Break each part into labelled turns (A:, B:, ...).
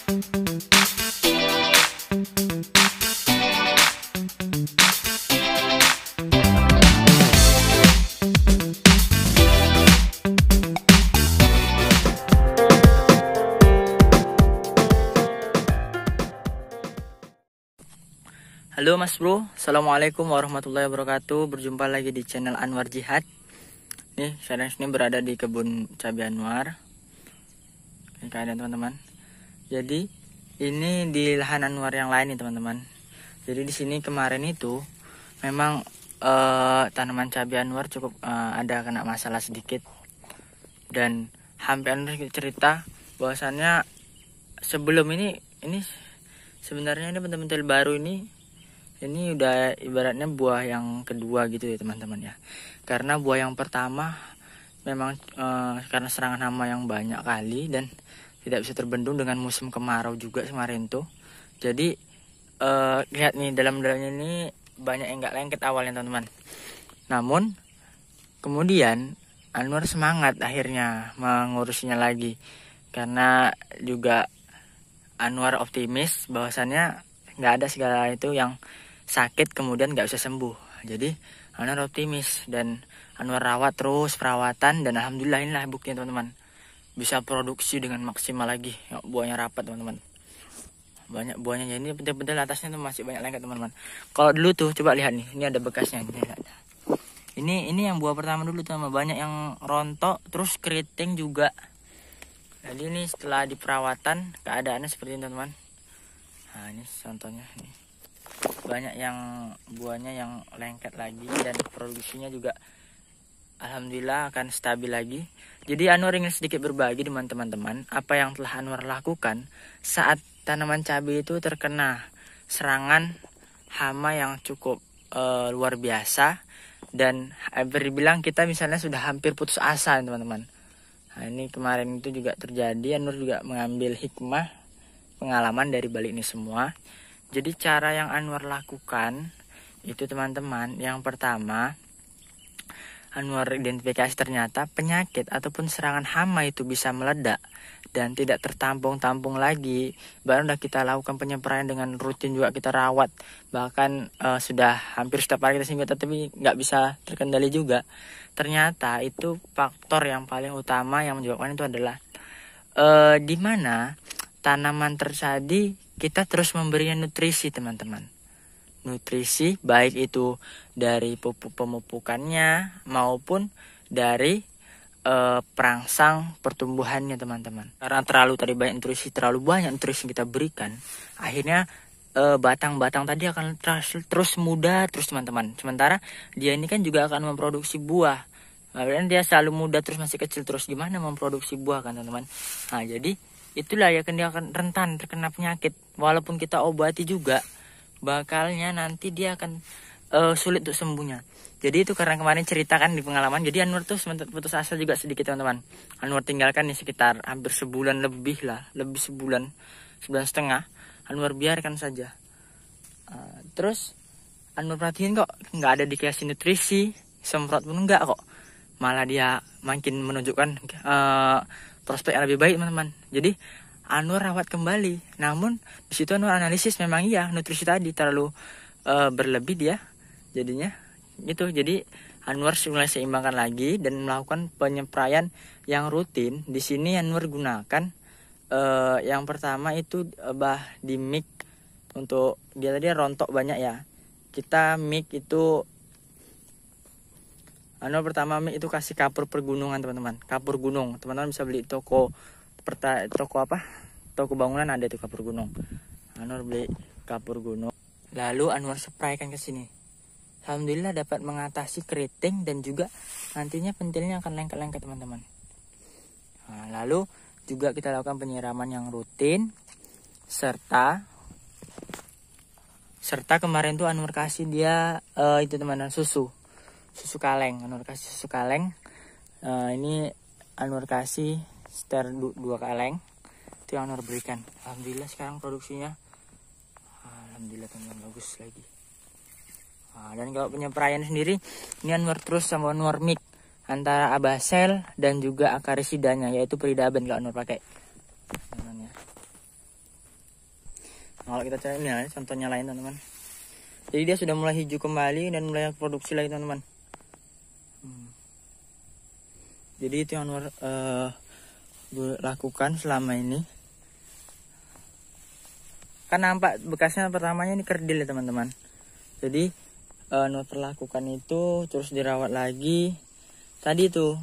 A: Halo Mas Bro, Assalamualaikum warahmatullahi wabarakatuh. Berjumpa lagi di channel Anwar Jihad. Nih, saya ini berada di kebun cabai Anwar. Ini keadaan teman-teman. Jadi, ini di lahan Anwar yang lain nih teman-teman. Jadi di sini kemarin itu memang tanaman cabai Anwar cukup ada kena masalah sedikit. Dan hampir Anwar cerita bahwasannya sebelum ini sebenarnya ini bentil-bentil baru ini udah ibaratnya buah yang kedua gitu ya teman-teman ya. Karena buah yang pertama memang karena serangan hama yang banyak kali dan tidak bisa terbendung dengan musim kemarau juga kemarin tuh. Jadi lihat nih dalam-dalamnya ini banyak yang nggak lengket awalnya teman-teman. Namun kemudian Anwar semangat akhirnya mengurusnya lagi. Karena juga Anwar optimis bahwasannya nggak ada segala itu yang sakit kemudian nggak bisa sembuh. Jadi Anwar optimis dan Anwar rawat terus perawatan dan alhamdulillah inilah buktinya teman-teman, bisa produksi dengan maksimal lagi. Buahnya rapat teman-teman, banyak buahnya. Jadi pentil-pentil atasnya tuh masih banyak lengket teman-teman. Kalau dulu tuh coba lihat nih, ini ada bekasnya. Ini yang buah pertama dulu teman-teman, banyak yang rontok terus keriting juga. Jadi ini setelah diperawatan keadaannya seperti ini teman-teman. Nah ini contohnya nih, banyak yang buahnya yang lengket lagi dan produksinya juga alhamdulillah akan stabil lagi. Jadi Anwar ingin sedikit berbagi dengan teman-teman apa yang telah Anwar lakukan saat tanaman cabai itu terkena serangan hama yang cukup luar biasa dan bilang kita misalnya sudah hampir putus asa teman-teman. Nah ini kemarin itu juga terjadi. Anwar juga mengambil hikmah pengalaman dari balik ini semua. Jadi cara yang Anwar lakukan itu teman-teman, yang pertama Anwar identifikasi ternyata penyakit ataupun serangan hama itu bisa meledak dan tidak tertampung-tampung lagi. Baru udah kita lakukan penyepraian dengan rutin juga kita rawat. Bahkan sudah hampir setiap hari kita semprot tapi nggak bisa terkendali juga. Ternyata itu faktor yang paling utama yang menyebabkan itu adalah di mana tanaman tersadi kita terus memberinya nutrisi teman-teman. Nutrisi baik itu dari pupuk pemupukannya maupun dari perangsang pertumbuhannya teman-teman. Karena terlalu banyak nutrisi yang kita berikan, akhirnya batang-batang tadi akan terus muda terus teman-teman. Sementara dia ini kan juga akan memproduksi buah. Nah, dia selalu muda terus masih kecil terus gimana memproduksi buah kan teman-teman. Nah jadi itulah ya kan dia akan rentan terkena penyakit. Walaupun kita obati juga, bakalnya nanti dia akan sulit untuk sembuhnya. Jadi itu karena kemarin ceritakan di pengalaman. Jadi Anwar tuh sebentar putus asa juga sedikit teman-teman. Anwar tinggalkan nih sekitar hampir sebulan lebih sebulan setengah. Anwar biarkan saja. Terus Anwar perhatiin kok nggak ada dikasih nutrisi, semprot pun enggak kok. Malah dia makin menunjukkan prospek yang lebih baik teman-teman. Jadi Anwar rawat kembali. Namun di situ Anwar analisis memang iya nutrisi tadi terlalu berlebih dia. Jadinya gitu. Jadi Anwar mulai seimbangkan lagi dan melakukan penyepraian yang rutin. Di sini Anwar gunakan yang pertama itu di mix untuk dia tadi rontok banyak ya. Kita mix itu pertama mix itu kasih kapur pergunungan teman-teman. Kapur gunung. Teman-teman bisa beli toko bangunan ada itu kapur gunung. Anwar beli kapur gunung. Lalu Anwar spraykan ke sini. Alhamdulillah dapat mengatasi keriting dan juga nantinya pentilnya akan lengket-lengket teman-teman. Nah, lalu juga kita lakukan penyiraman yang rutin serta kemarin tuh Anwar kasih dia itu teman-teman susu kaleng. Anwar kasih susu kaleng. Ini Anwar kasih sekitar 2 kaleng. Itu yang Anwar berikan. Alhamdulillah sekarang produksinya alhamdulillah teman-teman bagus lagi. Dan kalau penyepraian sendiri ini Anwar terus sama Anwar mix antara Abasel dan juga akarisidanya yaitu Peridaben kalau Anwar pakai. Kalau kita cari ini ya, contohnya lain teman-teman. Jadi dia sudah mulai hijau kembali dan mulai produksi lagi teman-teman. Jadi itu yang Anwar lakukan selama ini. Kan nampak bekasnya pertamanya ini kerdil ya teman-teman. Jadi Anwar lakukan itu terus dirawat lagi. Tadi itu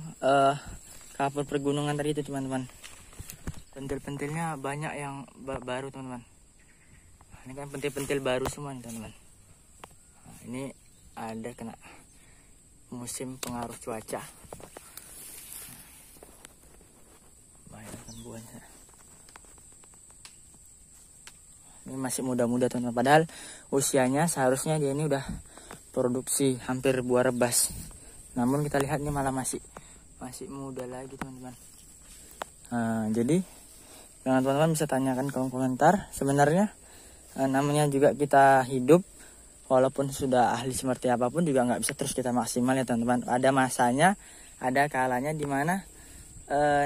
A: cover pergunungan tadi itu teman-teman. Pentil-pentilnya banyak yang baru teman-teman. Ini kan pentil-pentil baru semua nih teman-teman. Nah, ini ada kena musim pengaruh cuaca. Bayangkan buahnya. Ini masih muda-muda teman-teman. Padahal usianya seharusnya dia ini udah produksi hampir buah rebas. Namun kita lihat ini malah masih muda lagi teman-teman. Nah, jadi teman-teman bisa tanyakan kolom komentar. Sebenarnya namanya juga kita hidup, walaupun sudah ahli seperti apapun juga nggak bisa terus kita maksimal ya teman-teman. Ada masanya, ada kalanya dimana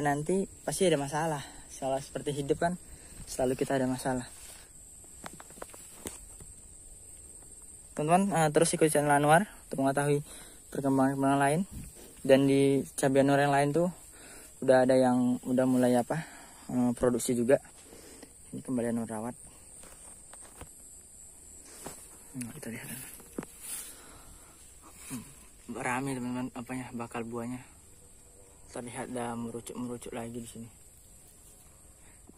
A: nanti pasti ada masalah. Soal seperti hidup kan selalu kita ada masalah. Teman-teman terus ikuti channel Anwar untuk mengetahui perkembangan lain. Dan di cabai Anwar yang lain tuh udah ada yang udah mulai produksi juga. Ini kembali Anwar rawat. Kita lihat rame teman-teman bakal buahnya. Terlihat dah merucuk lagi di sini.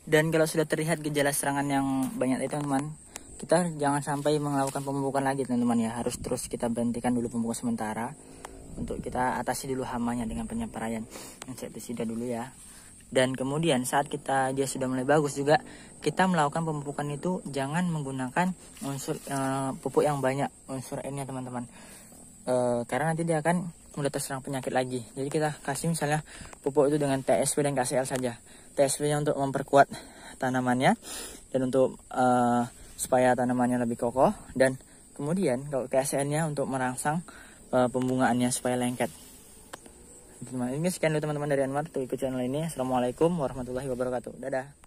A: Dan kalau sudah terlihat gejala serangan yang banyak itu teman-teman, kita jangan sampai melakukan pemupukan lagi teman-teman ya. Harus terus kita berhentikan dulu pemupukan sementara untuk kita atasi dulu hamanya dengan penyapraian insektisida dulu ya. Dan kemudian saat dia sudah mulai bagus juga, kita melakukan pemupukan itu jangan menggunakan unsur pupuk yang banyak, unsur N-nya teman-teman. Karena nanti dia akan mudah terserang penyakit lagi. Jadi kita kasih misalnya pupuk itu dengan TSP dan KCL saja. TSP-nya untuk memperkuat tanamannya dan untuk supaya tanamannya lebih kokoh, dan kemudian kalau KCL-nya untuk merangsang pembungaannya supaya lengket. Ini sekian dulu teman-teman dari Anwar untuk ikut channel ini. Assalamualaikum warahmatullahi wabarakatuh. Dadah.